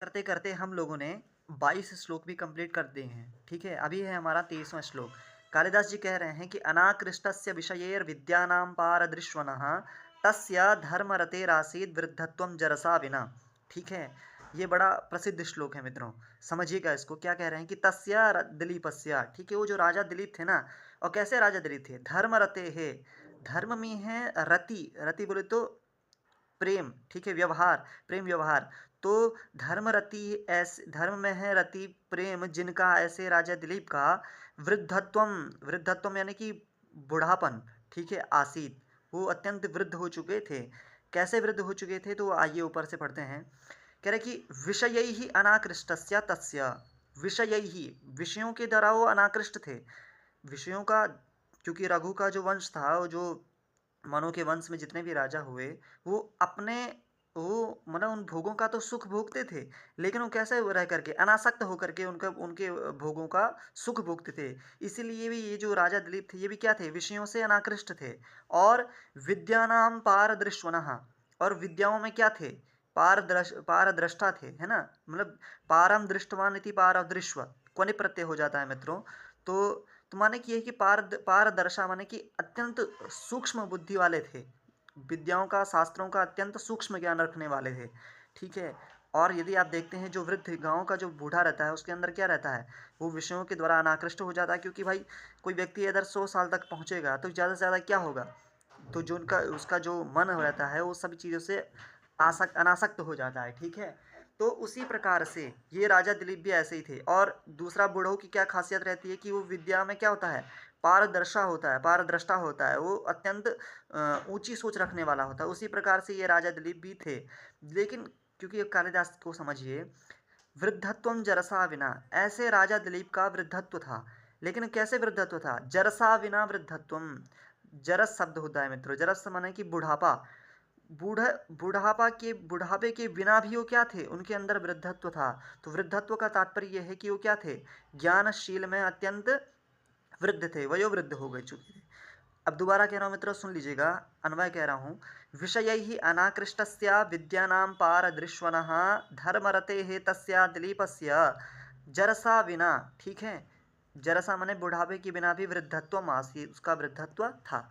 करते करते हम लोगों ने 22 श्लोक भी कंप्लीट कर दिए हैं। ठीक है, अभी है हमारा 23वां श्लोक। कालिदास जी कह रहे हैं कि अनाकृष्टस्य विषयैर्विद्यानां पारदृश्वनः तस्य धर्मरतेरासीत् वृद्धत्वं जरसा विना। ठीक है, ये बड़ा प्रसिद्ध श्लोक है मित्रों। समझिएगा इसको, क्या कह रहे हैं कि दिलीपस्य, ठीक है, वो जो राजा दिलीप थे ना, और कैसे राजा दिलीप थे, धर्मरते है, धर्म में है रति, रति बोले तो प्रेम, ठीक है, व्यवहार, प्रेम व्यवहार। तो धर्मरति, ऐसे धर्म में है रति प्रेम जिनका, ऐसे राजा दिलीप का वृद्धत्वम, वृद्धत्वम यानी कि बुढ़ापन, ठीक है, आसीत, वो अत्यंत वृद्ध हो चुके थे। कैसे वृद्ध हो चुके थे, तो आइए ऊपर से पढ़ते हैं। कह रहे कि विषयैहि अनाकृष्टस्य तस्य, विषयैहि, विषयों के द्वारा वो अनाकृष्ट थे। विषयों का, क्योंकि रघु का जो वंश था, वो जो मनु के वंश में जितने भी राजा हुए, वो अपने, वो मतलब उन भोगों का तो सुख भोगते थे, लेकिन वो कैसे रह करके अनासक्त होकर के उनका, उनके भोगों का सुख भोगते थे। इसीलिए भी ये जो राजा दिलीप थे, ये भी क्या थे, विषयों से अनाकृष्ट थे। और विद्यानाम पारदृश्वनः, और विद्याओं में क्या थे, पारदृष्टा थे, है ना, मतलब पारम दृष्टवान इति पारदृश्व, क्वनि प्रत्यय हो जाता है मित्रों। तो माने कि ये कि पारदर्शा माने कि अत्यंत सूक्ष्म बुद्धि वाले थे, विद्याओं का, शास्त्रों का अत्यंत सूक्ष्म ज्ञान रखने वाले थे। ठीक है, और यदि आप देखते हैं जो वृद्ध गांव का जो बूढ़ा रहता है, उसके अंदर क्या रहता है, वो विषयों के द्वारा अनाकृष्ट हो जाता है। क्योंकि भाई कोई व्यक्ति अगर 100 साल तक पहुंचेगा तो ज़्यादा से ज़्यादा क्या होगा, तो जो उनका, उसका जो मन रहता है वो सभी चीज़ों से अनासक्त हो जाता है। ठीक है, तो उसी प्रकार से ये राजा दिलीप भी ऐसे ही थे। और दूसरा, बूढ़ों की क्या खासियत रहती है कि वो विद्या में क्या होता है, पारदर्शा होता है, पारदृष्टा होता है, वो अत्यंत ऊंची सोच रखने वाला होता है। उसी प्रकार से ये राजा दिलीप भी थे। लेकिन क्योंकि कालिदास को समझिए, वृद्धत्वम जरसा विना, ऐसे राजा दिलीप का वृद्धत्व था, लेकिन कैसे वृद्धत्व था, जरसा विना वृद्धत्वम। जरस शब्द होता है मित्रों, जरस माने कि बुढ़ापा, बूढ़ा, बुढ़ापे के बिना भी वो क्या थे, उनके अंदर वृद्धत्व था। तो वृद्धत्व का तात्पर्य यह है कि वो क्या थे, ज्ञानशील में अत्यंत वृद्ध थे, वयोवृद्ध हो गए चुके थे। अब दोबारा कह रहा हूँ मित्रों, सुन लीजिएगा, अन्वय कह रहा हूँ। विषयैहि अनाकृष्टस्य विद्यानां पारदृश्वनः धर्मरतेः तस्य दिलीपस्य जरसा विना। ठीक है, जरसा माने बुढ़ापे के बिना भी वृद्धत्व आसीत्, उसका वृद्धत्व था।